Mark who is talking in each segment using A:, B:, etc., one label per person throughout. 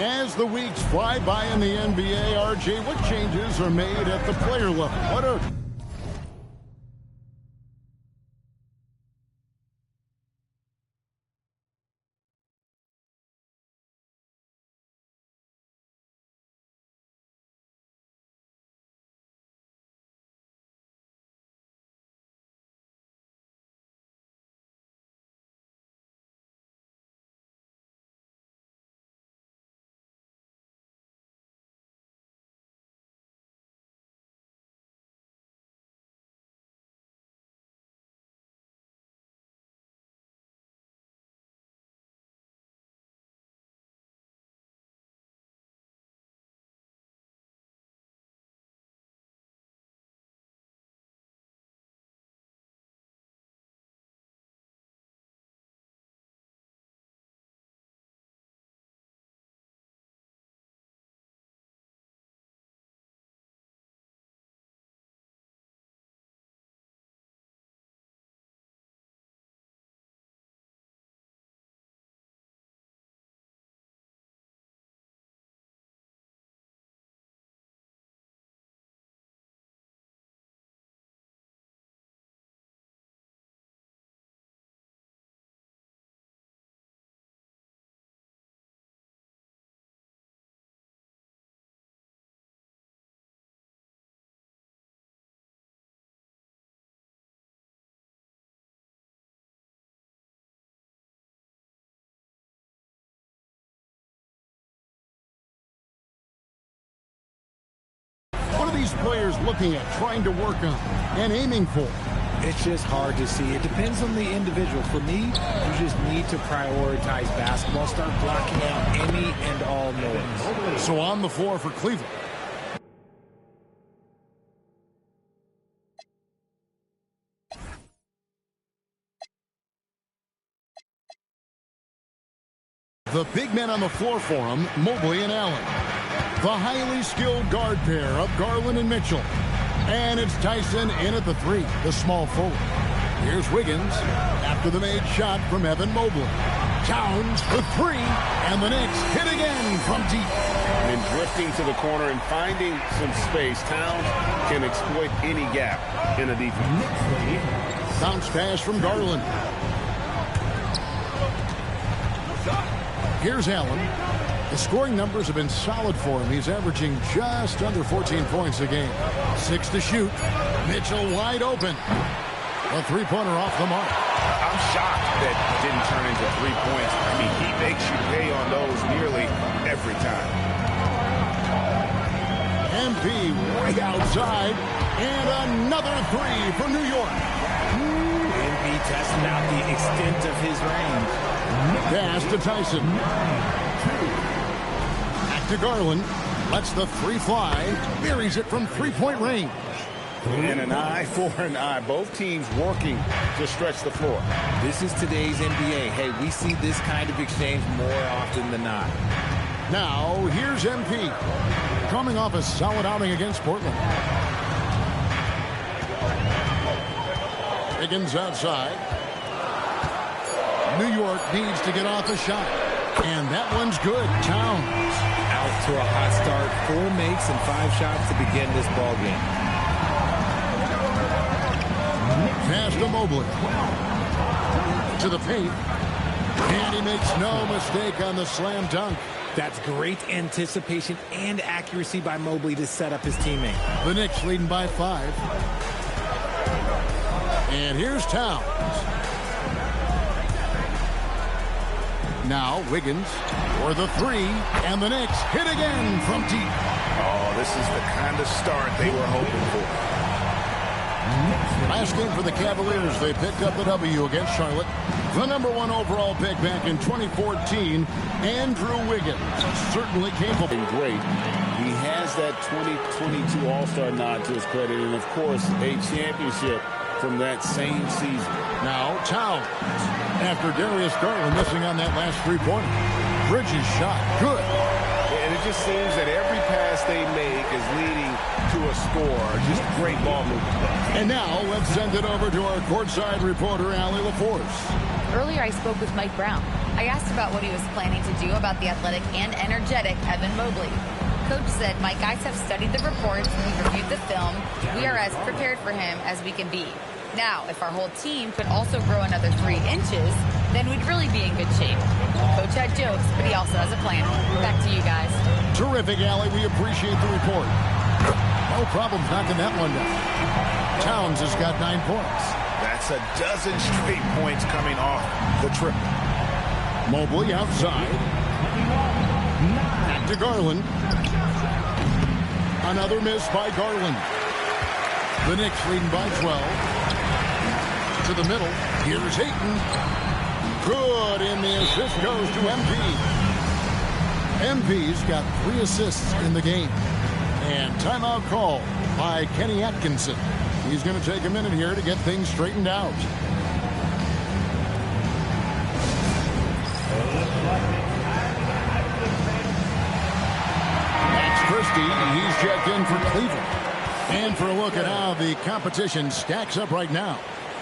A: As the weeks fly by in the NBA, RJ, what changes are made at the player level? What are... What are these players looking at, trying to work on, and aiming for?
B: It's just hard to see. It depends on the individual. For me, you just need to prioritize basketball, start blocking out any and all noise.
A: So on the floor for Cleveland. The big men on the floor for him, Mobley and Allen. The highly skilled guard pair of Garland and Mitchell. And it's Tyson in at the three, the small forward. Here's Wiggins after the made shot from Evan Mobley. Towns the three, and the Knicks hit again from deep.
C: And drifting to the corner and finding some space, Towns can exploit any gap in a defense.
A: Bounce pass from Garland. Here's Allen. The scoring numbers have been solid for him. He's averaging just under 14 points a game. 6 to shoot. Mitchell wide open. A three-pointer off the mark.
C: I'm shocked that didn't turn into 3 points. I mean, he makes you pay on those nearly every time.
A: MP way outside. And another three for New York.
B: MP testing out the extent of his range.
A: Pass to Tyson. To Garland, lets the three fly, buries it from three-point range.
C: And an eye for an eye. Both teams working to stretch the floor.
B: This is today's NBA. Hey, we see this kind of exchange more often than not.
A: Now, here's MP, coming off a solid outing against Portland. Wiggins outside. New York needs to get off a shot. And that one's good. Towns.
B: Out to a hot start. 4 makes and 5 shots to begin this ball game.
A: Pass to Mobley. To the paint. And he makes no mistake on the slam dunk.
B: That's great anticipation and accuracy by Mobley to set up his teammate.
A: The Knicks leading by 5. And here's Towns. Now Wiggins for the three, and the Knicks hit again from deep.
C: Oh, this is the kind of start they were hoping for.
A: Last game for the Cavaliers, they picked up the W against Charlotte. The #1 overall pick back in 2014, Andrew Wiggins, certainly capable.
C: Great. He has that 2022 All-Star nod to his credit, and of course, a championship from that same season.
A: Now Towns, after Darius Garland missing on that last three-pointer. Bridges shot, good.
C: And it just seems that every pass they make is leading to a score. Just great ball movement.
A: And now let's send it over to our courtside reporter, Allie LaForce.
D: Earlier I spoke with Mike Brown. I asked about what he was planning to do about the athletic and energetic Evan Mobley. Coach said, "My guys have studied the reports, we've reviewed the film. We are as prepared for him as we can be. Now, if our whole team could also grow another 3 inches, then we'd really be in good shape." Coach had jokes, but he also has a plan. Back to you guys.
A: Terrific, Allie. We appreciate the report. No problems knocking that one down. Towns has got 9 points.
E: That's a dozen straight points coming off the triple.
A: Mobley outside. Back to Garland. Another miss by Garland. The Knicks leading by 12. To the middle. Here's Ayton. Good, and the assist goes to MP. MP's got 3 assists in the game. And timeout call by Kenny Atkinson. He's going to take a minute here to get things straightened out. That's Christie. He's checked in for Cleveland. And for a look at how the competition stacks up right now,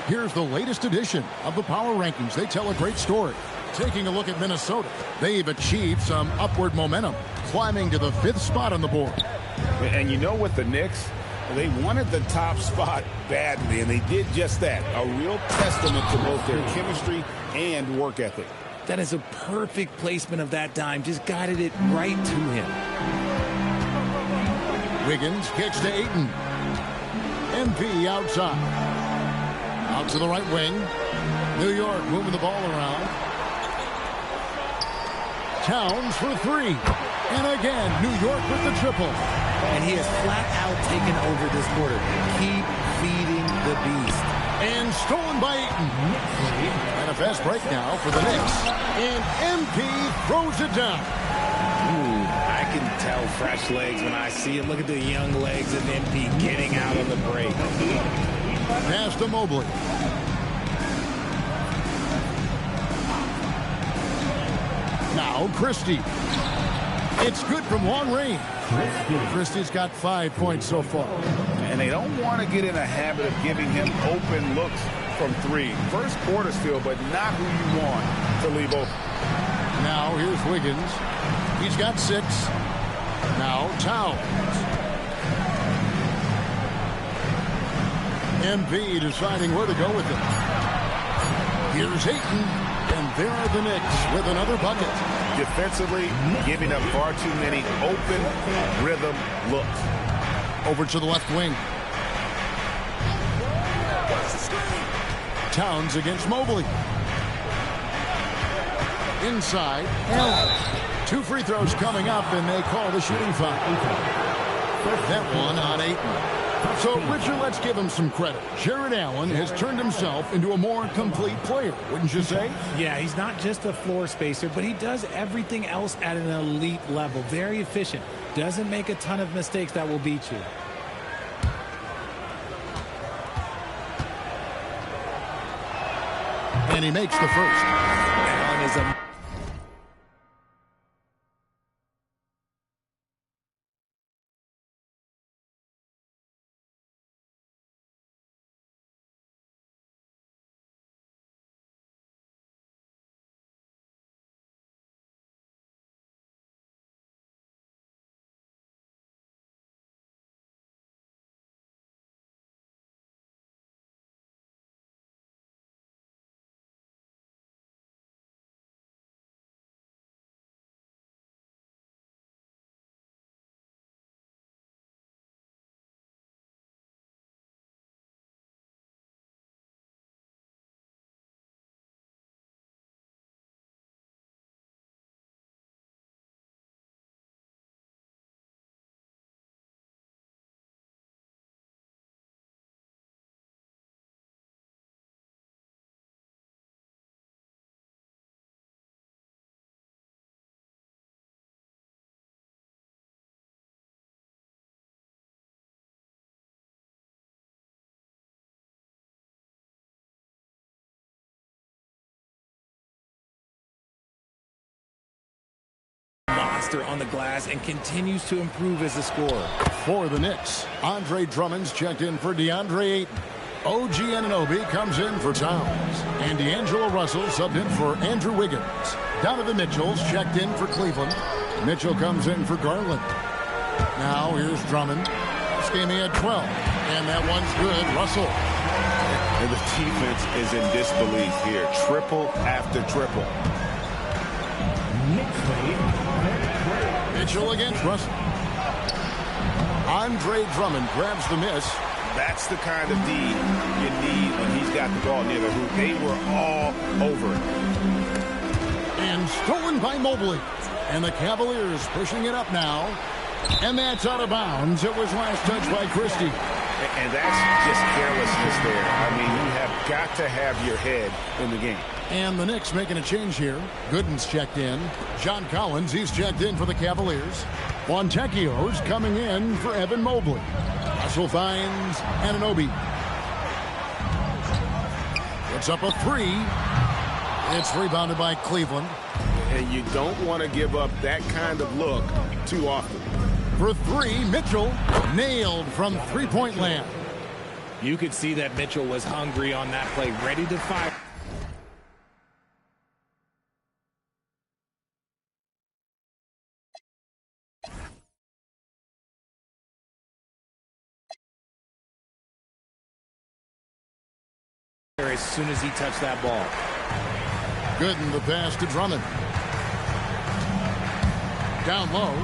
A: here's the latest edition of the Power Rankings. They tell a great story. Taking a look at Minnesota, they've achieved some upward momentum, climbing to the 5th spot on the board.
C: And you know what, the Knicks, they wanted the top spot badly, and they did just that. A real testament to both their chemistry and work ethic.
B: That is a perfect placement of that dime. Just guided it right to him.
A: Wiggins kicks to Ayton. MP outside. Out to the right wing. New York moving the ball around. Towns for 3. And again, New York with the triple.
B: And he has flat out taken over this quarter. Keep feeding the beast.
A: And stolen by Ayton. And a fast break now for the Knicks. And MP throws it down.
B: Ooh, I can tell fresh legs when I see it. Look at the young legs of MP getting out on the break.
A: Pass to Mobley. Now Christie. It's good from long range. Christie's got 5 points so far.
C: And they don't want to get in a habit of giving him open looks from 3. First quarter still, but not who you want to leave open.
A: Now here's Wiggins. He's got 6. Now Towns. MP deciding where to go with it. Here's Ayton. And there are the Knicks with another bucket.
C: Defensively, giving up far too many open rhythm looks.
A: Over to the left wing. Towns against Mobley. Inside. Allen. 2 free throws coming up, and they call the shooting foul. That one on Ayton. So, Richard, let's give him some credit. Jared Allen has turned himself into a more complete player, wouldn't you say?
B: Yeah, he's not just a floor spacer, but he does everything else at an elite level. Very efficient. Doesn't make a ton of mistakes that will beat you.
A: And he makes the first.
B: Allen is a... monster on the glass and continues to improve as a scorer.
A: For the Knicks, Andre Drummond's checked in for DeAndre Ayton. OG Anunoby comes in for Towns. And D'Angelo Russell subbed in for Andrew Wiggins. Donovan Mitchell's checked in for Cleveland. Mitchell comes in for Garland. Now here's Drummond. This game he had 12. And that one's good. Russell.
C: And the defense is in disbelief here. Triple after triple.
A: Mitchell against Russell. Andre Drummond grabs the miss.
C: That's the kind of D you need when he's got the ball near the hoop. They were all over it.
A: And stolen by Mobley. And the Cavaliers pushing it up now. And that's out of bounds. It was last touched by Christie.
C: And that's just carelessness there. I mean, you have got to have your head in the game.
A: And the Knicks making a change here. Gooden's checked in. John Collins, he's checked in for the Cavaliers. Fontecchio's coming in for Evan Mobley. Russell finds Anunoby. It's up a three. It's rebounded by Cleveland.
C: And you don't want to give up that kind of look too often.
A: For three, Mitchell nailed from three-point land.
B: You could see that Mitchell was hungry on that play, ready to fire. As soon as he touched that ball.
A: Gooden the pass to Drummond. Down low.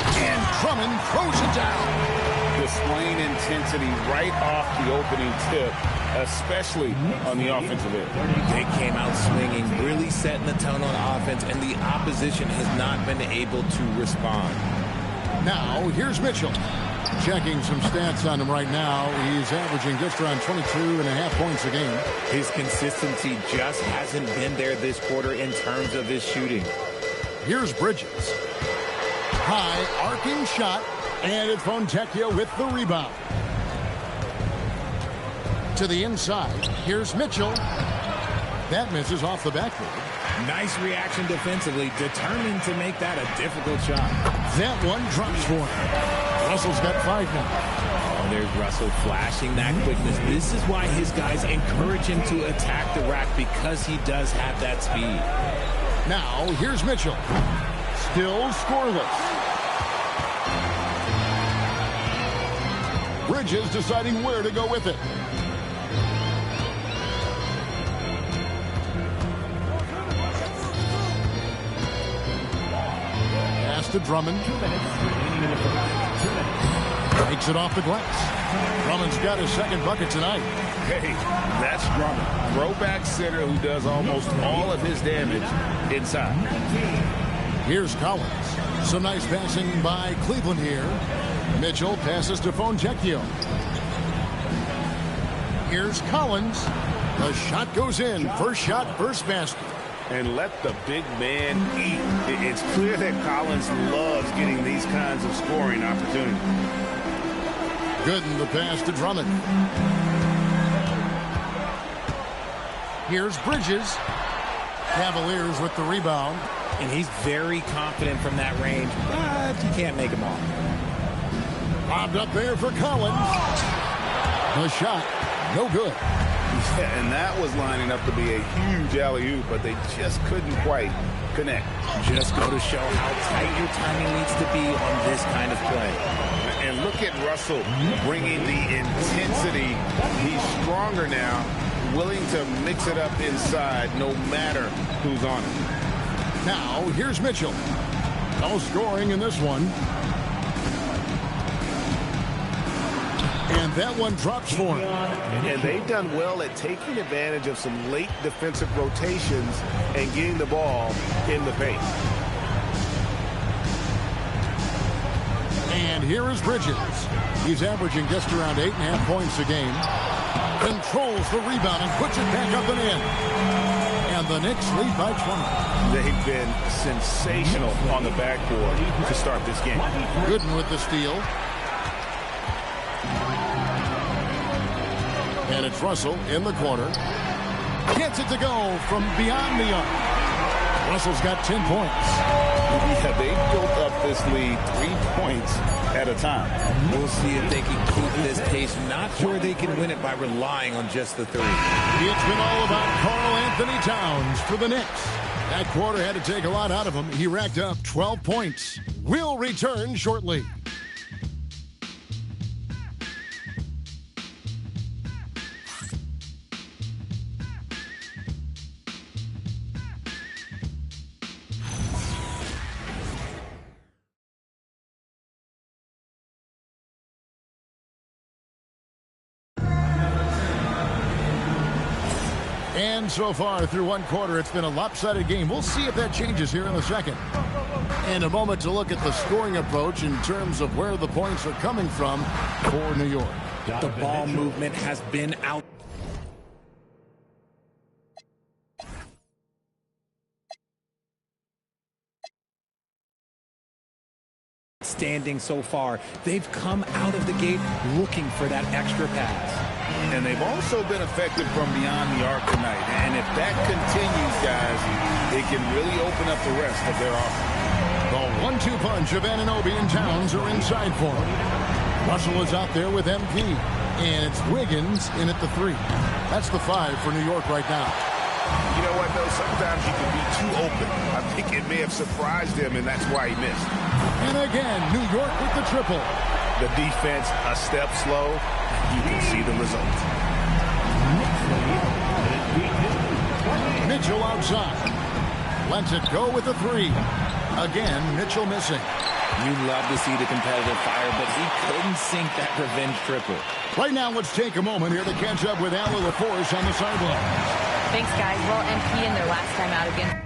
A: And Drummond throws it down.
C: Displaying intensity right off the opening tip, especially on the offensive end.
B: They came out swinging, really setting the tone on offense, and the opposition has not been able to respond.
A: Now, here's Mitchell. Checking some stats on him right now. He's averaging just around 22.5 points a game.
B: His consistency just hasn't been there this quarter in terms of his shooting.
A: Here's Bridges. High arcing shot, and it's Fontecchio with the rebound. To the inside, here's Mitchell. That misses off the backboard.
B: Nice reaction defensively, determined to make that a difficult shot.
A: That one drops for him. Russell's got 5 now.
B: Oh, there's Russell flashing that quickness. This is why his guys encourage him to attack the rack, because he does have that speed.
A: Now, here's Mitchell. Still scoreless. Bridges deciding where to go with it. Pass to Drummond. Takes it off the glass. Drummond's got his second bucket tonight.
C: Hey, that's Drummond. Throwback center who does almost all of his damage inside.
A: Here's Collins. Some nice passing by Cleveland here. Mitchell passes to Fontecchio. Here's Collins. The shot goes in. First shot, first basket.
C: And let the big man eat. It's clear that Collins loves getting these kinds of scoring opportunities.
A: Gooden the pass to Drummond. Here's Bridges. Cavaliers with the rebound.
B: And he's very confident from that range, but he can't make them all.
A: Bobbed up there for Collins. The shot, no good.
C: Yeah, and that was lining up to be a huge alley-oop, but they just couldn't quite connect.
B: Just go to show how tight your timing needs to be on this kind of play.
C: And look at Russell bringing the intensity. He's stronger now, willing to mix it up inside no matter who's on it.
A: Now, here's Mitchell. No scoring in this one. And that one drops for him.
C: And they've done well at taking advantage of some late defensive rotations and getting the ball in the paint.
A: And here is Bridges. He's averaging just around 8.5 points a game. Controls the rebound and puts it back up and in. And the Knicks lead by 20.
C: They've been sensational on the backboard to start this game.
A: Gooden with the steal. And it's Russell in the corner. Gets it to go from beyond the arc. Russell's got 10 points.
C: Yeah, they built up this lead 3 points at a time.
B: We'll see if they can keep this pace. Not sure they can win it by relying on just the three.
A: It's been all about Karl Anthony Towns for the Knicks. That quarter had to take a lot out of him. He racked up 12 points. We'll return shortly. And so far through one quarter, it's been a lopsided game. We'll see if that changes here in the second. And a moment to look at the scoring approach in terms of where the points are coming from for New York.
B: The ball movement has been outstanding so far. They've come out of the gate looking for that extra pass.
C: And they've also been effective from beyond the arc tonight. And if that continues, guys, it can really open up the rest of their offense.
A: The 1-2 punch of Anunoby and Towns are inside for him. Russell is out there with MP. And it's Wiggins in at the 3. That's the 5 for New York right now.
E: You know what, though? Sometimes you can be too open. I think it may have surprised him, and that's why he missed.
A: And again, New York with the triple.
E: The defense a step slow. You can see the result.
A: Mitchell outside. Lets it go with the 3. Again, Mitchell missing.
B: You'd love to see the competitive fire, but he couldn't sink that revenge triple.
A: Right now, let's take a moment here to catch up with Allie LaForce on the sideline.
D: Thanks, guys. Well, MP in their last time out against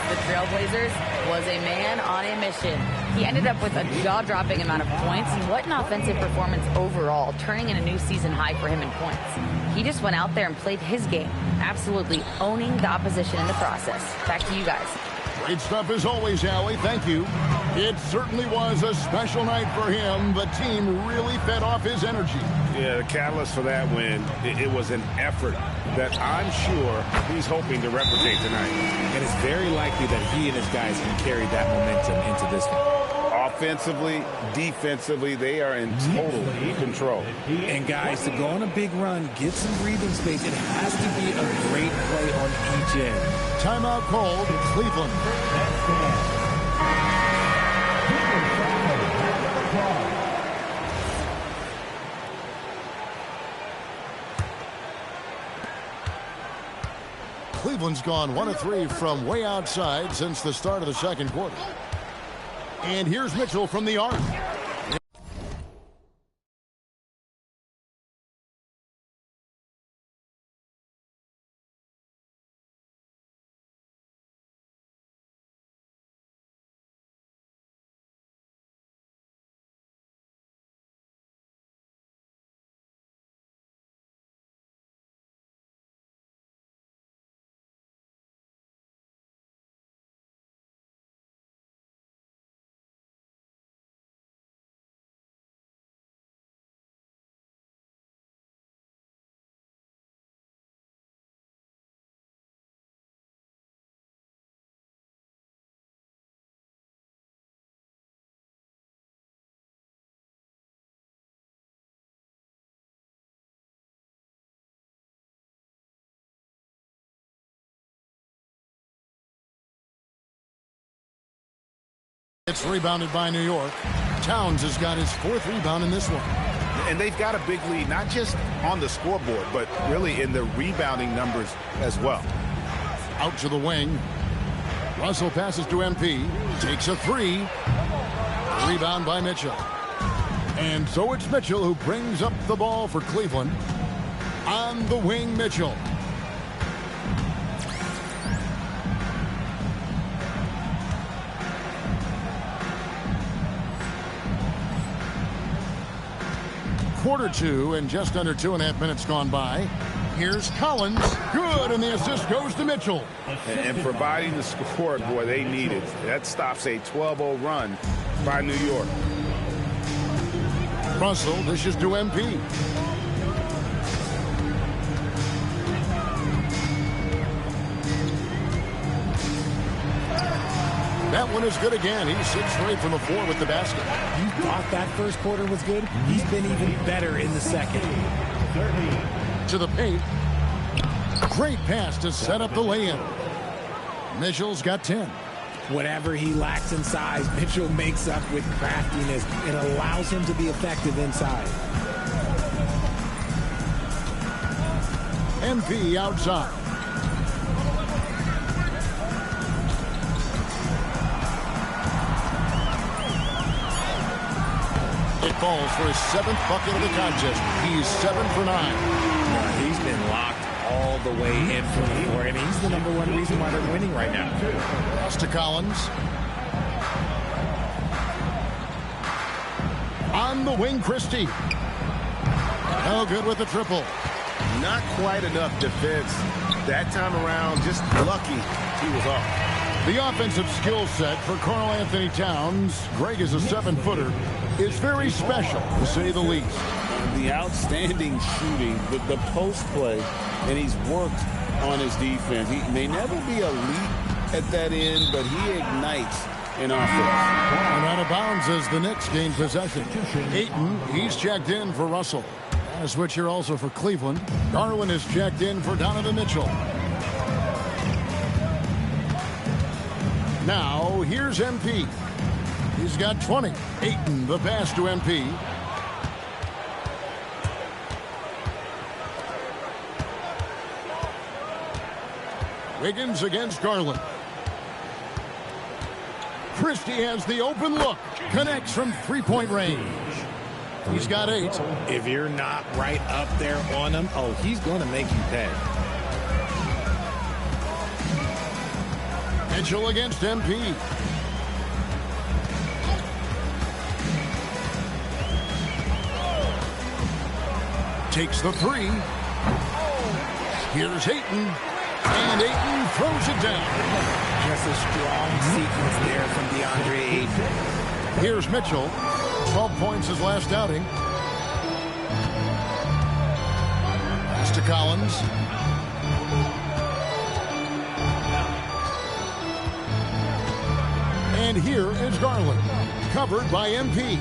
D: the Trailblazers was a man on a mission. He ended up with a jaw-dropping amount of points. What an offensive performance overall, turning in a new season high for him in points. He just went out there and played his game, absolutely owning the opposition in the process. Back to you guys.
A: Great stuff as always, Allie. Thank you. It certainly was a special night for him. The team really fed off his energy.
C: Yeah, the catalyst for that win, it was an effort that I'm sure he's hoping to replicate tonight.
B: And it's very likely that he and his guys can carry that momentum into this one.
C: Offensively, defensively, they are in total control.
B: And guys, to go on a big run, get some breathing space, it has to be a great play on each end.
A: Timeout called, Cleveland. Cleveland's gone 1 of 3 from way outside since the start of the second quarter. And here's Mitchell from the arc. It's rebounded by New York. Towns has got his 4th rebound in this one.
E: And they've got a big lead, not just on the scoreboard, but really in the rebounding numbers as well.
A: Out to the wing. Russell passes to MP. Takes a 3. Rebound by Mitchell. And so it's Mitchell who brings up the ball for Cleveland. On the wing, Mitchell. Quarter 2 and just under 2.5 minutes gone by. Here's Collins. Good, and the assist goes to Mitchell.
C: And providing the score, boy, they needed. That stops a 12-0 run by New York.
A: Russell dishes to MP. That one is good again. He's 6 straight from the floor with the basket.
B: You thought that first quarter was good? He's been even better in the second.
A: To the paint. Great pass to set up the lay-in. Mitchell's got 10.
B: Whatever he lacks in size, Mitchell makes up with craftiness. It allows him to be effective inside.
A: MP outside. It falls for his 7th bucket of the contest. He's 7 for 9.
B: He's been locked all the way in from the floor, and he's the #1 reason why they're winning right now.
A: Pass to Collins. On the wing, Christie. No good with the triple.
E: Not quite enough defense that time around. Just lucky he was off.
A: The offensive skill set for Karl Anthony Towns, Greg is a 7-footer, is very special, to say the least.
C: The outstanding shooting, the post play, and he's worked on his defense. He may never be elite at that end, but he ignites in offense.
A: And out of bounds as the Knicks gain possession. Ayton, he's checked in for Russell. And a switch here also for Cleveland. Garland is checked in for Donovan Mitchell. Now, here's MP. He's got 20. Ayton, the pass to MP. Wiggins against Garland. Christie has the open look. Connects from three-point range. He's got 8.
B: If you're not right up there on him, oh, he's going to make you pay.
A: Mitchell against MP. Takes the 3. Here's Ayton. And Ayton throws it down.
B: Just a strong sequence there from DeAndre Ayton.
A: Here's Mitchell. 12 points his last outing. Pass to Collins. And here is Garland. Covered by MP.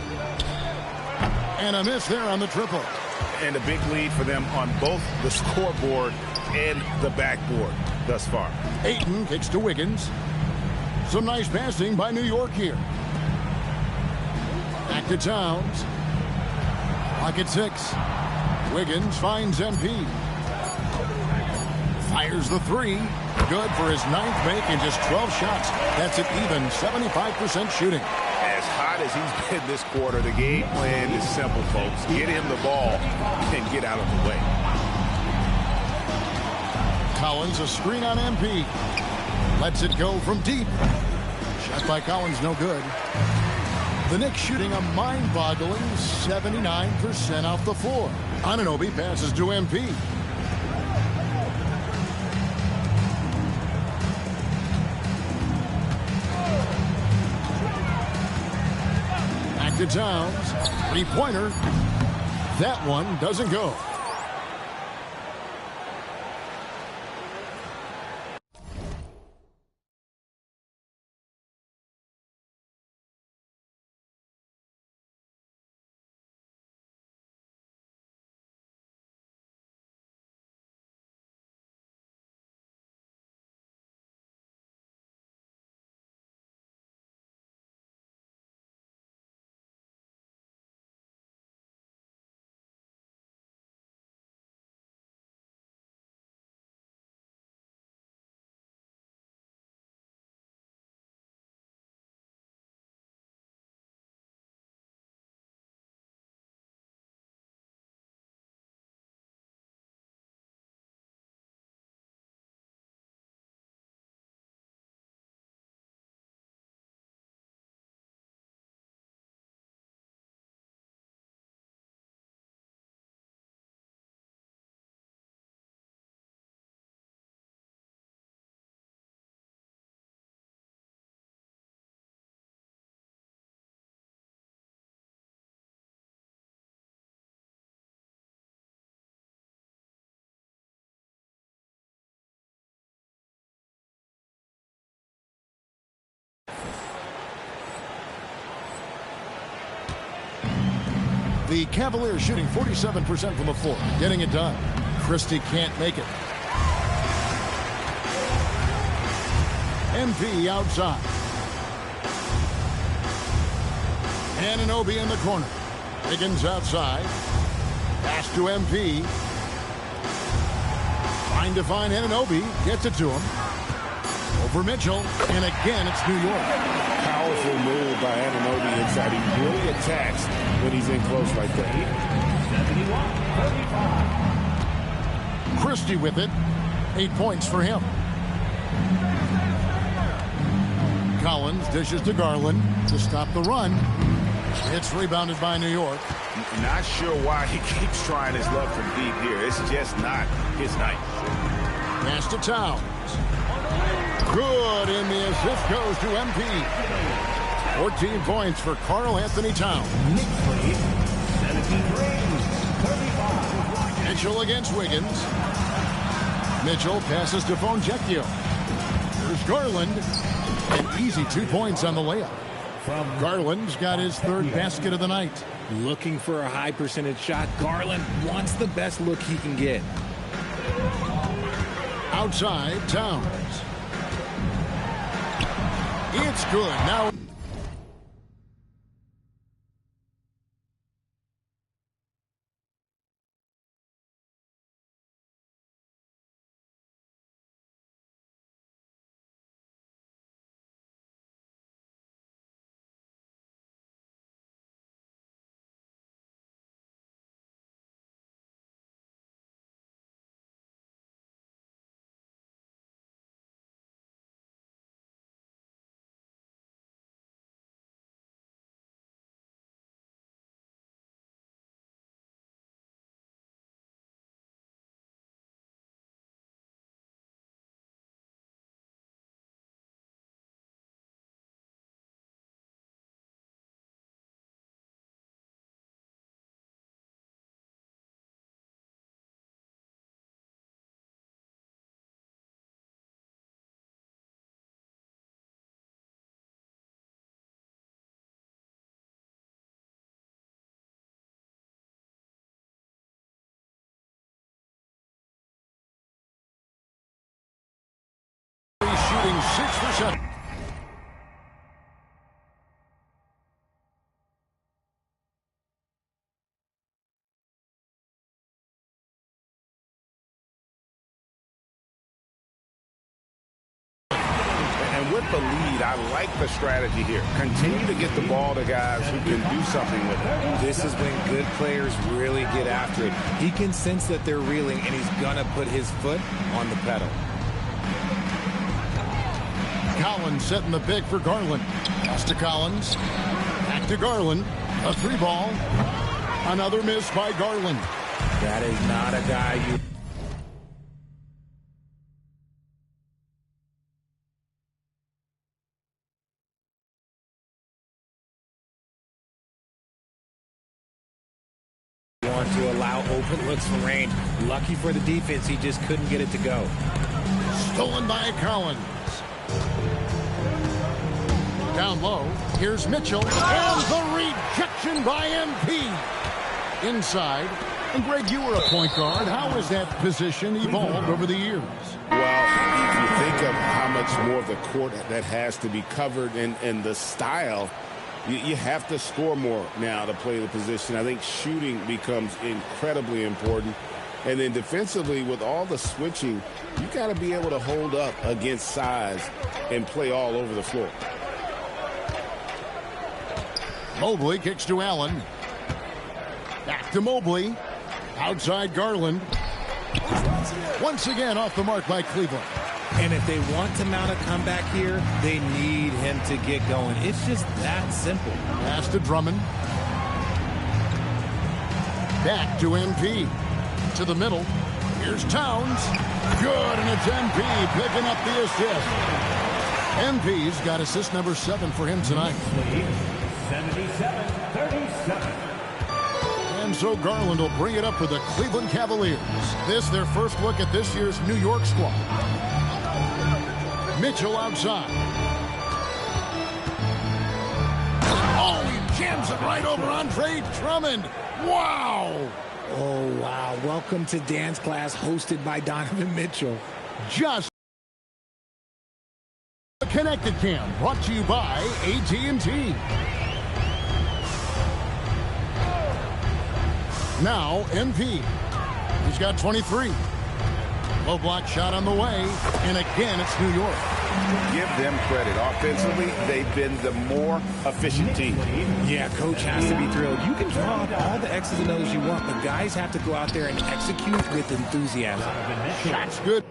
A: And a miss there on the triple.
E: And a big lead for them on both the scoreboard and the backboard thus far.
A: Ayton kicks to Wiggins. Some nice passing by New York here. Back to Towns. Pocket 6. Wiggins finds MP. Fires the 3. Good for his 9th make in just 12 shots. That's an even 75% shooting.
E: As hot as he's been this quarter, the game plan is simple, folks. Get him the ball and get out of the way.
A: Collins, a screen on MP. Lets it go from deep. Shot by Collins, no good. The Knicks shooting a mind-boggling 79% off the floor. Anunoby passes to MP. Back to Towns. 3-pointer. That one doesn't go. The Cavaliers shooting 47% from the floor, getting it done. Christie can't make it. MP outside. Anunoby in the corner. Higgins outside. Pass to MP. Trying to find Anunoby. Gets it to him. Over Mitchell. And again, it's New York.
C: Powerful move by Anunoby inside. He really attacks when he's in close like that.
A: 71-35. Christie with it. 8 points for him. Collins dishes to Garland to stop the run. It's rebounded by New York.
E: Not sure why he keeps trying his luck from deep here. It's just not his night.
A: Pass to Towns. Good, and the assist goes to MP. 14 points for Karl Anthony Towns. Mitchell against Wiggins. Mitchell passes to Foncecchio. Here's Garland. An easy 2 points on the layup. Garland's got his third basket of the night.
B: Looking for a high percentage shot. Garland wants the best look he can get.
A: Outside, Towns. It's good. Now shooting 6 for 7.
E: And with the lead, I like the strategy here. Continue to get the ball to guys who can do something with it.
B: This is when good players really get after it. He can sense that they're reeling, and he's going to put his foot on the pedal.
A: Collins setting the pick for Garland. Pass to Collins. Back to Garland. A 3-ball. Another miss by Garland.
B: That is not a guy you... want to allow open looks from range. Lucky for the defense, he just couldn't get it to go.
A: Stolen by Collins. Down low, here's Mitchell, and the rejection by MP. Inside, and Greg, you were a point guard. How has that position evolved over the years?
C: Well, if you think of how much more of the court that has to be covered and the style, you have to score more now to play the position. I think shooting becomes incredibly important. And then defensively, with all the switching, you got to be able to hold up against size and play all over the floor.
A: Mobley kicks to Allen. Back to Mobley. Outside Garland. Once again off the mark by Cleveland.
B: And if they want to mount a comeback here, they need him to get going. It's just that simple.
A: Pass to Drummond. Back to MP. To the middle. Here's Towns. Good, and it's MP picking up the assist. MP's got assist number 7 for him tonight.
F: 77-37.
A: And so Garland will bring it up for the Cleveland Cavaliers. This their first look at this year's New York squad. Mitchell outside. Oh, he jams it right over Andre Drummond. Wow.
B: Oh, wow. Welcome to dance class hosted by Donovan Mitchell.
A: Just Connected Cam, brought to you by AT&T. Now, MP. He's got 23. Low block shot on the way. And again, it's New York.
E: Give them credit. Offensively, they've been the more efficient team.
B: Yeah, coach has to be thrilled. You can draw up all the X's and O's you want, but guys have to go out there and execute with enthusiasm.
A: Shot's good.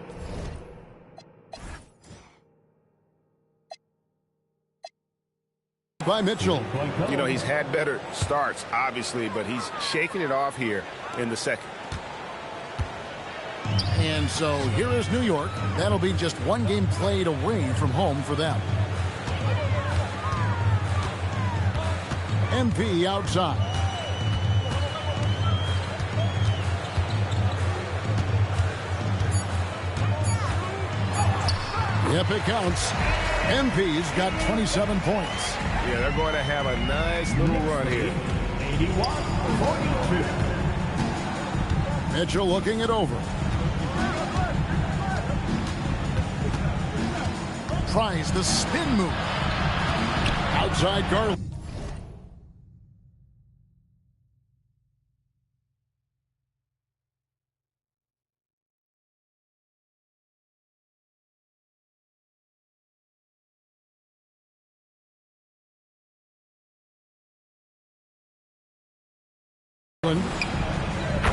A: By Mitchell.
E: You know, he's had better starts, obviously, but he's shaking it off here in the second.
A: And so here is New York. That'll be just one game played away from home for them. MP outside. Yep, it counts. MP's got 27 points.
E: Yeah, they're going to have a nice little run here.
A: 81-42. Mitchell looking it over. Tries the spin move. Outside Garland.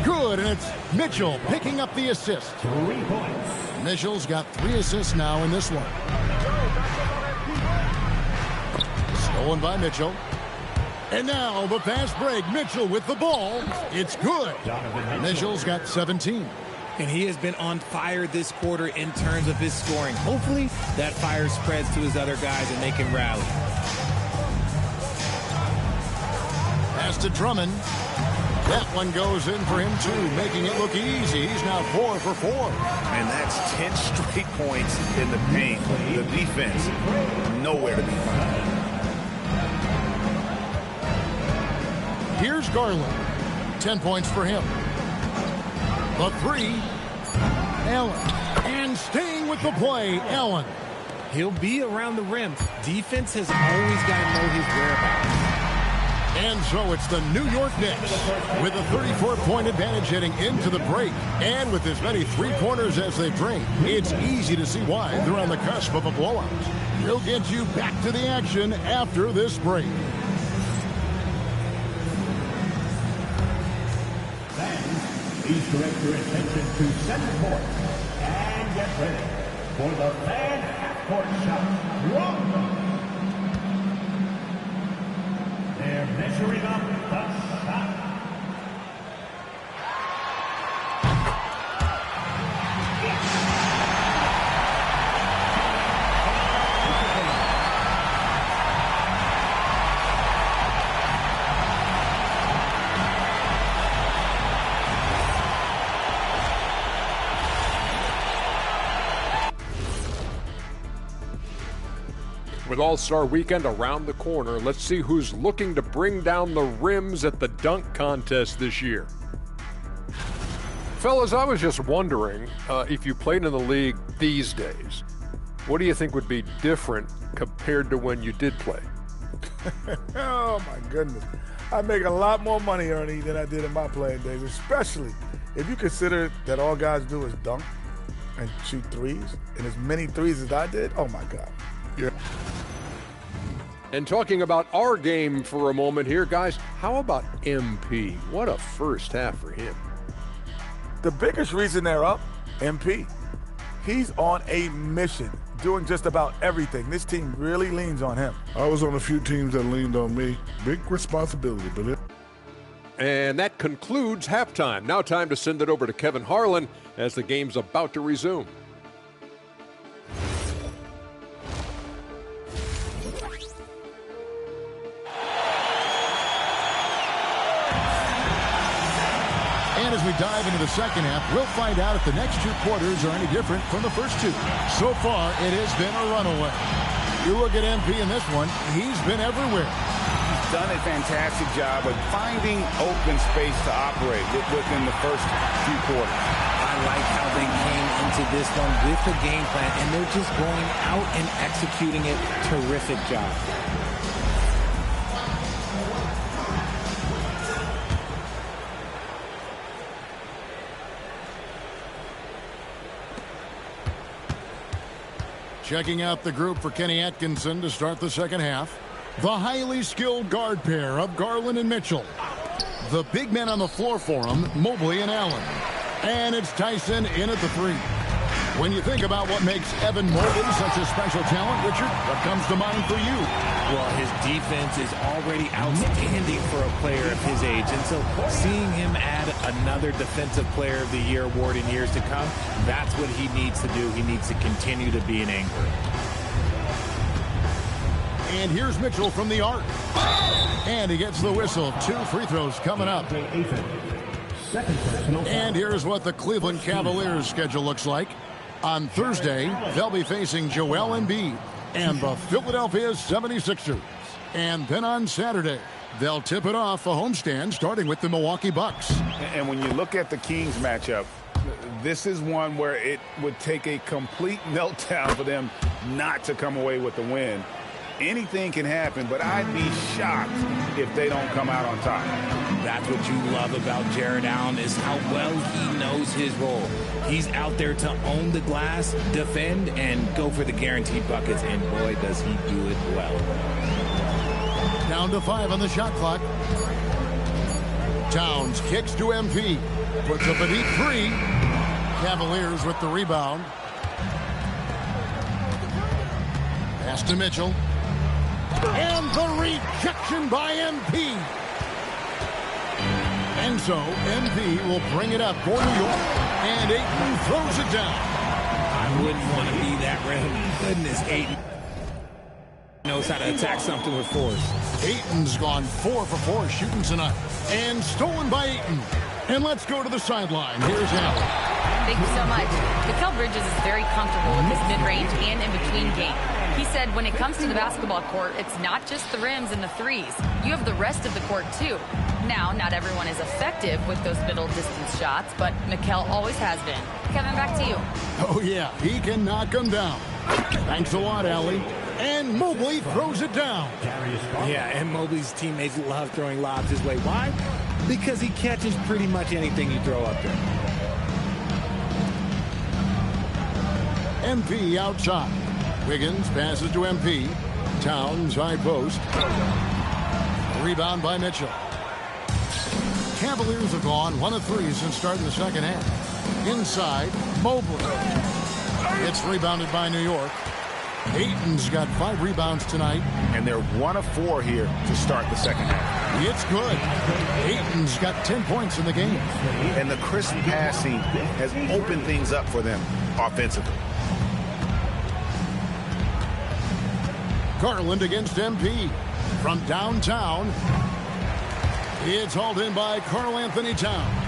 A: Good, and it's Mitchell picking up the assist. 3 points. Mitchell's got 3 assists now in this one. Stolen by Mitchell. And now the fast break. Mitchell with the ball. It's good. Mitchell's got 17.
B: And he has been on fire this quarter in terms of his scoring. Hopefully that fire spreads to his other guys and they can rally.
A: Pass to Drummond. That one goes in for him, too, making it look easy. He's now 4 for 4.
E: And that's 10 straight points in the paint. The defense, nowhere to be found.
A: Here's Garland. 10 points for him. The 3. Allen. And staying with the play, Allen.
B: He'll be around the rim. Defense has always got to know his whereabouts.
A: And so it's the New York Knicks with a 34-point advantage heading into the break. And with as many three-pointers as they bring, it's easy to see why they're on the cusp of a blowout. We'll get you back to the action after this break.
F: Fans, please direct your attention to center court and get ready for the fan half-court shot. Welcome. They're measuring up the shot.
G: With All-Star Weekend around the corner, let's see who's looking to bring down the rims at the dunk contest this year. Fellas, I was just wondering if you played in the league these days, what do you think would be different compared to when you did play?
H: Oh, my goodness. I make a lot more money, Ernie, than I did in my playing days, especially if you consider that all guys do is dunk and shoot threes, and as many threes as I did, oh, my God. Yeah.
G: And talking about our game for a moment here, guys, how about MP? What a first half for him.
H: The biggest reason they're up, MP. He's on a mission, doing just about everything. This team really leans on him.
I: I was on a few teams that leaned on me. Big responsibility, but
G: And that concludes halftime. Now time to send it over to Kevin Harlan as the game's about to resume.
A: And as we dive into the second half, we'll find out if the next 2 quarters are any different from the first 2. So far, it has been a runaway. You look at MP in this one, he's been everywhere.
E: He's done a fantastic job of finding open space to operate within the first few quarters.
B: I I like how they came into this one with the game plan, and they're just going out and executing it. Terrific job.
A: Checking out the group for Kenny Atkinson to start the second half. The highly skilled guard pair of Garland and Mitchell. The big men on the floor for them, Mobley and Allen. And it's Tyson in at the three. When you think about what makes Evan Mobley such a special talent, Richard, what comes to mind for you?
B: Well, his defense is already outstanding for a player of his age. And so seeing him add another Defensive Player of the Year award in years to come, that's what he needs to do. He needs to continue to be an anchor.
A: And here's Mitchell from the arc. And he gets the whistle. 2 free throws coming up. And here's what the Cleveland Cavaliers schedule looks like. On Thursday, they'll be facing Joel Embiid and the Philadelphia 76ers. And then on Saturday, they'll tip it off a homestand starting with the Milwaukee Bucks.
E: And when you look at the Kings matchup, this is one where it would take a complete meltdown for them not to come away with the win. Anything can happen, but I'd be shocked if they don't come out on top.
B: That's what you love about Jared Allen is how well he knows his role. He's out there to own the glass, defend, and go for the guaranteed buckets, and boy, does he do it well.
A: Down to 5 on the shot clock. Towns kicks to MP. Puts up a deep 3. Cavaliers with the rebound. Pass to Mitchell. And the rejection by MP. And so MP will bring it up for New York. And Ayton throws it down.
B: I wouldn't want to be that rim. Goodness, Ayton knows how to attack something with force.
A: Ayton's gone 4 for 4 shooting tonight. And stolen by Ayton. And let's go to the sideline. Here's Allen.
D: Thank you so much. Mikal Bridges is very comfortable with his mid-range and in-between game. He said when it comes to the basketball court, it's not just the rims and the threes. You have the rest of the court, too. Now, not everyone is effective with those middle-distance shots, but Mikal always has been. Kevin, back to you.
A: Oh, yeah, he can knock them down. Thanks a lot, Allie. And Mobley throws it down.
B: Yeah, and Mobley's teammates love throwing lobs his way. Why? Because he catches pretty much anything you throw up there.
A: MP outside. Wiggins passes to MP. Towns high post. Rebound by Mitchell. Cavaliers have gone 1 of 3 since starting the second half. Inside, Mobley. It's rebounded by New York. Ayton's got 5 rebounds tonight.
E: And they're 1 of 4 here to start the second half.
A: It's good. Ayton's got 10 points in the game.
E: And the crisp passing has opened things up for them offensively.
A: Garland against MP. From downtown, it's hauled in by Karl Anthony Towns.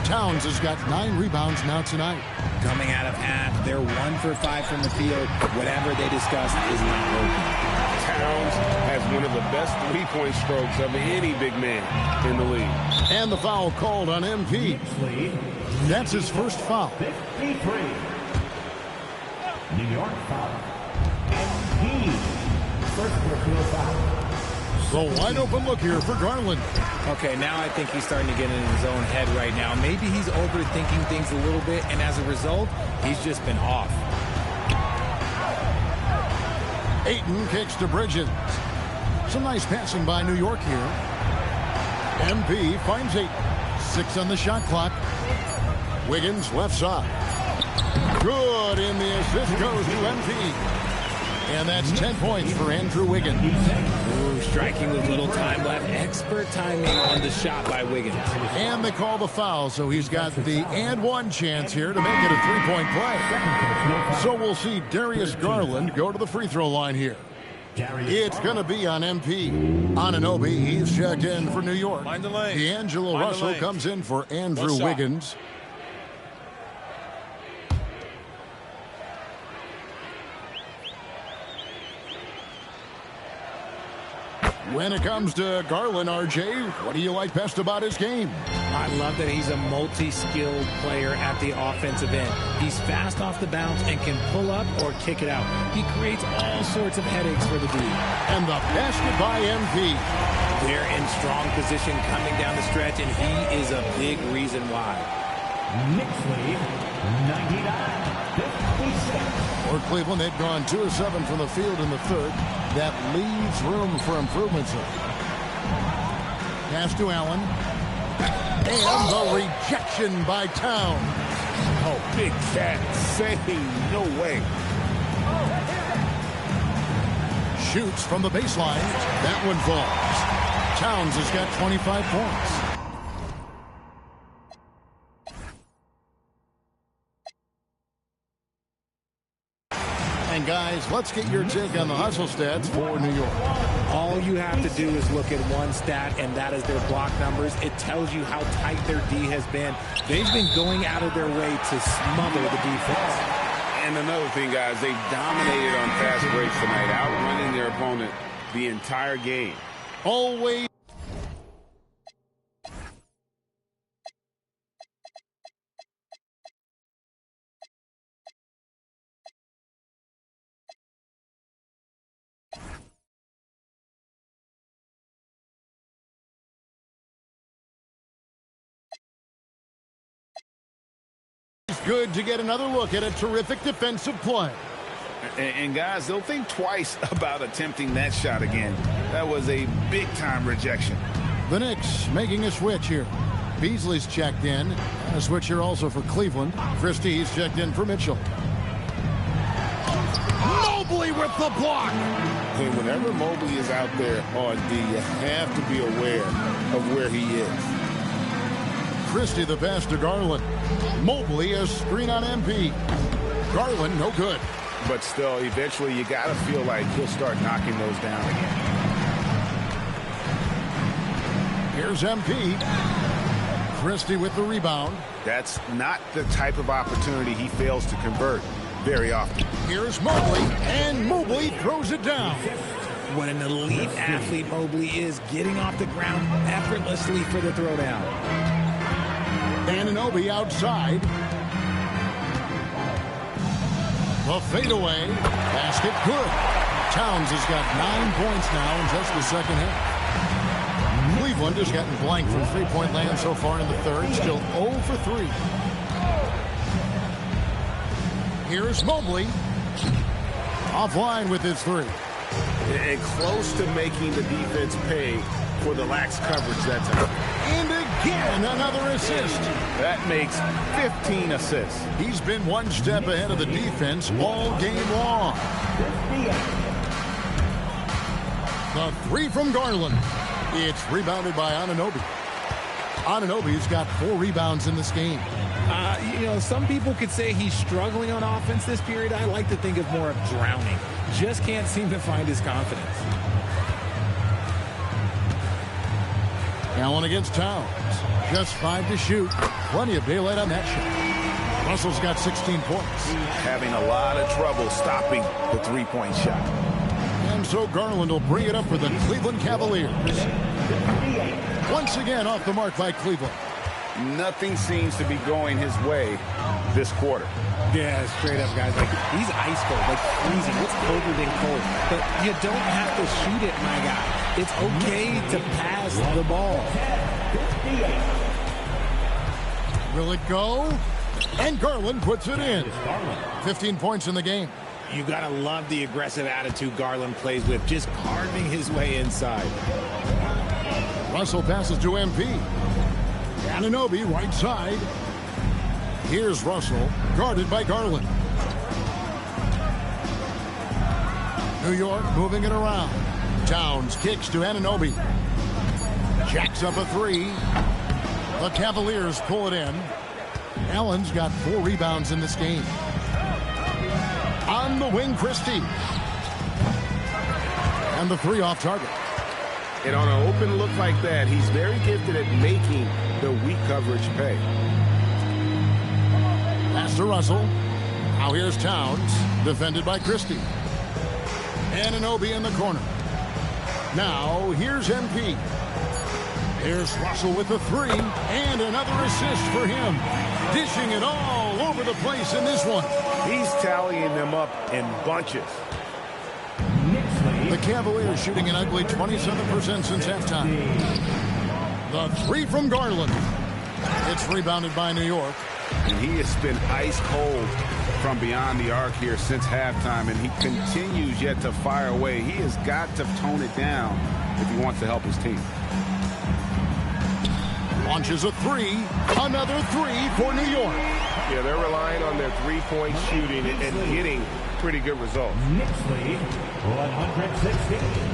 A: Towns has got 9 rebounds now tonight.
B: Coming out of half, they're 1 for 5 from the field. Whatever they discussed is not working.
C: Towns has one of the best three-point strokes of any big man in the league.
A: And the foul called on MP. That's his first foul.
F: 53. New York foul. MP. First personal foul.
A: The wide open look here for Garland.
B: Okay, now I think he's starting to get in his own head right now. Maybe he's overthinking things a little bit, and as a result, he's just been off.
A: Ayton kicks to Bridges. Some nice passing by New York here. MP finds Ayton. 6 on the shot clock. Wiggins left side. Good, and the assist goes to MP. And that's 10 points for Andrew Wiggins.
B: Ooh, striking with little time left. Expert timing on the shot by Wiggins.
A: And they call the foul, so he's got the and one chance here to make it a 3-point play. So we'll see Darius Garland go to the free throw line here. It's going to be on MP. Anunoby, he's checked in for New York. D'Angelo Russell comes in for Andrew Wiggins. When it comes to Garland, RJ, what do you like best about his game?
B: I love that he's a multi-skilled player at the offensive end. He's fast off the bounce and can pull up or kick it out. He creates all sorts of headaches for the D.
A: And the basket by MP.
B: They're in strong position coming down the stretch, and he is a big reason why.
F: Knicks lead, 99-56.
A: For Cleveland, they've gone 2 of 7 from the field in the third. That leaves room for improvements. Pass to Allen. And the rejection by Towns.
C: Oh, big cat save. No way.
A: Shoots from the baseline. That one falls. Towns has got 25 points. And guys, let's get your take on the hustle stats for New York.
B: All you have to do is look at one stat, and that is their block numbers. It tells you how tight their D has been. They've been going out of their way to smother the defense.
C: And another thing, guys, they've dominated on fast breaks tonight, outrunning their opponent the entire game.
A: Always. Good to get another look at a terrific defensive play.
C: And guys, they'll think twice about attempting that shot again. That was a big-time rejection.
A: The Knicks making a switch here. Beasley's checked in. And a switch here also for Cleveland. Christie's checked in for Mitchell. Mobley with the block.
C: And whenever Mobley is out there on D, you have to be aware of where he is.
A: Christie the pass to Garland. Mobley a screen on MP. Garland no good.
C: But still, eventually you got to feel like he'll start knocking those down again.
A: Here's MP. Christie with the rebound.
C: That's not the type of opportunity he fails to convert very often.
A: Here's Mobley, and Mobley throws it down.
B: What an elite athlete Mobley is, getting off the ground effortlessly for the throwdown.
A: Anunoby outside. The fadeaway. Basket good. Towns has got 9 points now in just the second half. Cleveland has gotten blank from three-point land so far in the third. Still 0 for 3. Here's Mobley. Offline with his 3.
C: And close to making the defense pay for the lax coverage that time.
A: And again, another assist.
C: That makes 15 assists.
A: He's been one step ahead of the defense all game long. The 3 from Garland. It's rebounded by Anunoby. Anunoby's got 4 rebounds in this game.
B: You know, some people could say he's struggling on offense this period. I like to think of more of drowning. Just can't seem to find his confidence.
A: Allen against Towns. Just 5 to shoot. Plenty of daylight on that shot. Russell's got 16 points.
C: Having a lot of trouble stopping the three-point shot.
A: And so Garland will bring it up for the Cleveland Cavaliers. Once again off the mark by Cleveland.
C: Nothing seems to be going his way this quarter.
B: Yeah, straight up, guys. Like, he's ice cold, like freezing. It's colder than cold. But you don't have to shoot it, my guy. It's okay to pass the ball.
A: Will it go? And Garland puts it in. 15 points in the game.
B: You gotta love the aggressive attitude Garland plays with, just carving his way inside.
A: Russell passes to MP. Anunoby right side. Here's Russell, guarded by Garland. New York moving it around. Towns kicks to Anunoby. Jacks up a 3. The Cavaliers pull it in. Allen's got 4 rebounds in this game. On the wing, Christie. And the 3 off target.
C: And on an open look like that, he's very gifted at making the weak coverage pay.
A: Pass to Russell. Now here's Towns, defended by Christie. Anunoby in the corner. Now, here's MP. Here's Russell with the three, and another assist for him. Dishing it all over the place in this one.
E: He's tallying them up in bunches.
A: The Cavaliers shooting an ugly 27% since halftime. The three from Garland. It's rebounded by New York.
E: And he has been ice cold from beyond the arc here since halftime, and he continues yet to fire away. He has got to tone it down if he wants to help his team.
A: Launches a three. Another three for New York.
E: Yeah, they're relying on their three-point shooting and getting pretty good results.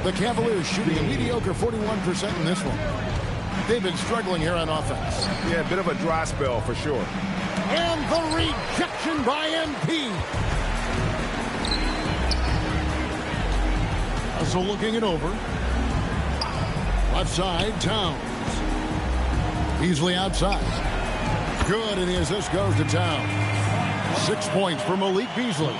A: The Cavaliers shooting a mediocre 41% in this one. They've been struggling here on offense.
E: Yeah, a bit of a dry spell for sure.
A: And the rejection by MP. Also looking it over. Left side, Towns. Beasley outside. Good, and the assist goes to Towns. 6 points for Malik Beasley.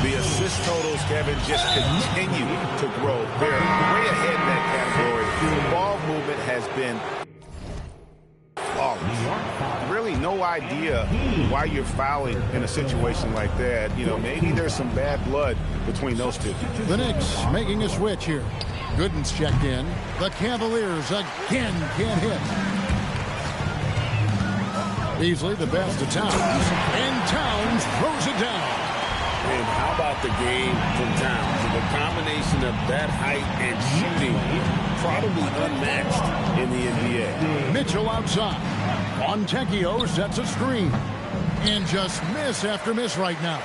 E: The assist totals, Kevin, just continue to grow. They're way ahead in that category. The ball movement has been flawless. Really no idea why you're fouling in a situation like that. You know, maybe there's some bad blood between those two.
A: The Knicks making a switch here. Gooden's checked in. The Cavaliers again can't hit. Beasley, the pass to Towns. And Towns throws it down.
C: And how about the game from Towns? The combination of that height and shooting, probably unmatched in the NBA.
A: Mitchell outside. Fontecchio sets a screen. And just miss after miss right now.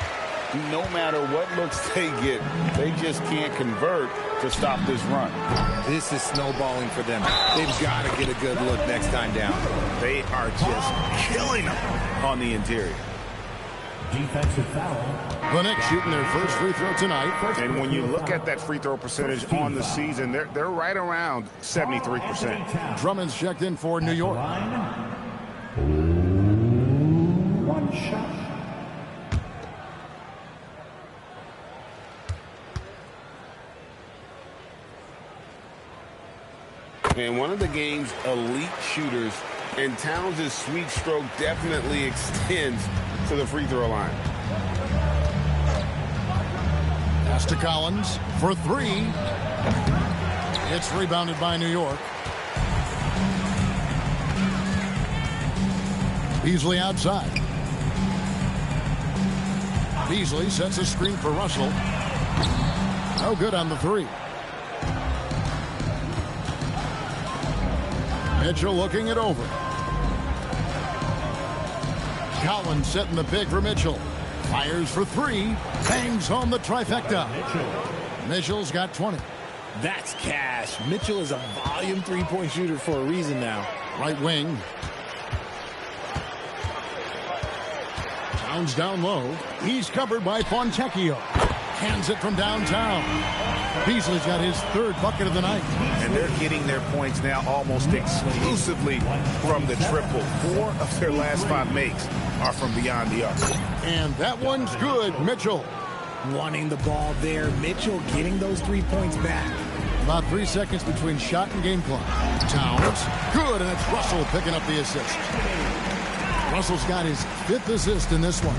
C: No matter what looks they get, they just can't convert to stop this run.
B: This is snowballing for them. They've got to get a good look next time down.
E: They are just killing them on the interior.
F: Defensive foul.
A: The Knicks shooting their first free throw tonight.
E: And when you look at that free throw percentage on the season, they're right around 73%.
A: Drummond's checked in for New York.
F: One shot.
C: And one of the game's elite shooters, and Towns' sweet stroke definitely extends to the free throw line.
A: Pass to Collins for three. It's rebounded by New York. Beasley outside. Beasley sets a screen for Russell. No good on the three. Mitchell looking it over. Collins setting the pick for Mitchell. Fires for three. Bangs home the trifecta. Mitchell's got 20.
B: That's cash. Mitchell is a volume three-point shooter for a reason now.
A: Right wing. Towns down low. He's covered by Fontecchio. Hands it from downtown. Beasley's got his third bucket of the night.
E: And they're getting their points now almost exclusively from the triple. 4 of their last 5 makes are from beyond the arc.
A: And that one's good, Mitchell.
B: Wanting the ball there. Mitchell getting those 3 points back.
A: About 3 seconds between shot and game clock. Towns, good, and it's Russell picking up the assist. Russell's got his 5th assist in this one.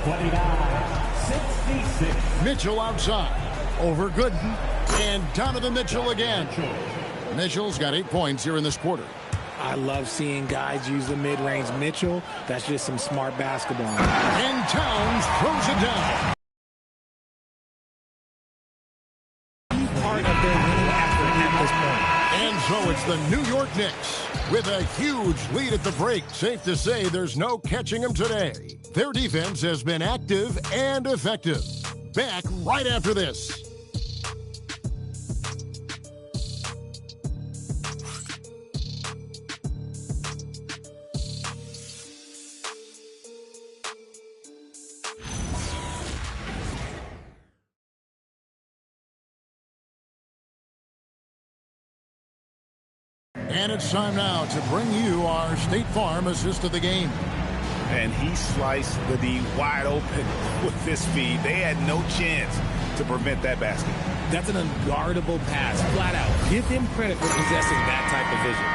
F: 29-66.
A: Mitchell outside. Over Gooden. And Donovan Mitchell again. Mitchell's got 8 points here in this quarter.
B: I love seeing guys use the mid-range. Mitchell, that's just some smart basketball.
A: And Towns throws it down.
B: Part of their winning effort at this point.
A: And so it's the New York Knicks with a huge lead at the break. Safe to say there's no catching them today. Their defense has been active and effective. Back right after this. And it's time now to bring you our State Farm assist of the game.
E: And he sliced the D wide open with this feed. They had no chance to prevent that basket.
B: That's an unguardable pass, flat out. Give him credit for possessing that type of vision.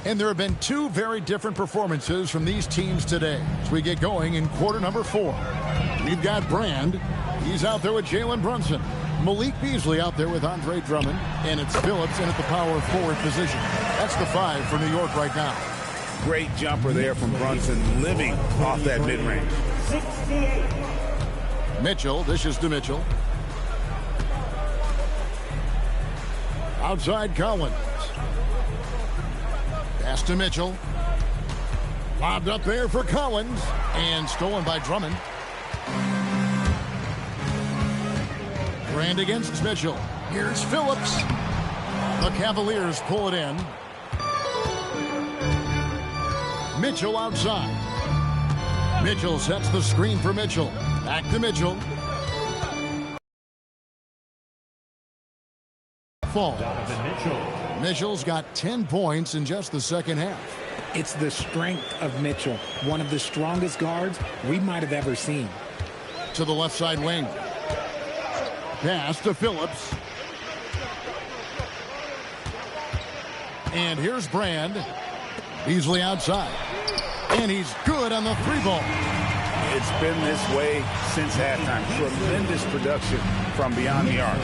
A: And there have been two very different performances from these teams today as we get going in quarter number 4. We've got Brand. He's out there with Jalen Brunson. Malik Beasley out there with Andre Drummond. And it's Phillips in at the power forward position. That's the 5 for New York right now.
E: Great jumper there from Brunson, living off that mid-range.
A: Mitchell, dishes to Mitchell. Outside Collins. Pass to Mitchell. Lobbed up there for Collins. And stolen by Drummond. Brand against Mitchell. Here's Phillips. The Cavaliers pull it in. Mitchell outside. Mitchell sets the screen for Mitchell. Back to Mitchell. Fall. Mitchell's got 10 points in just the second half.
B: It's the strength of Mitchell, one of the strongest guards we might have ever seen.
A: To the left side wing. Pass to Phillips. And here's Brand. Beasley outside. And he's good on the 3-ball.
E: It's been this way since halftime. Tremendous production from beyond the arc.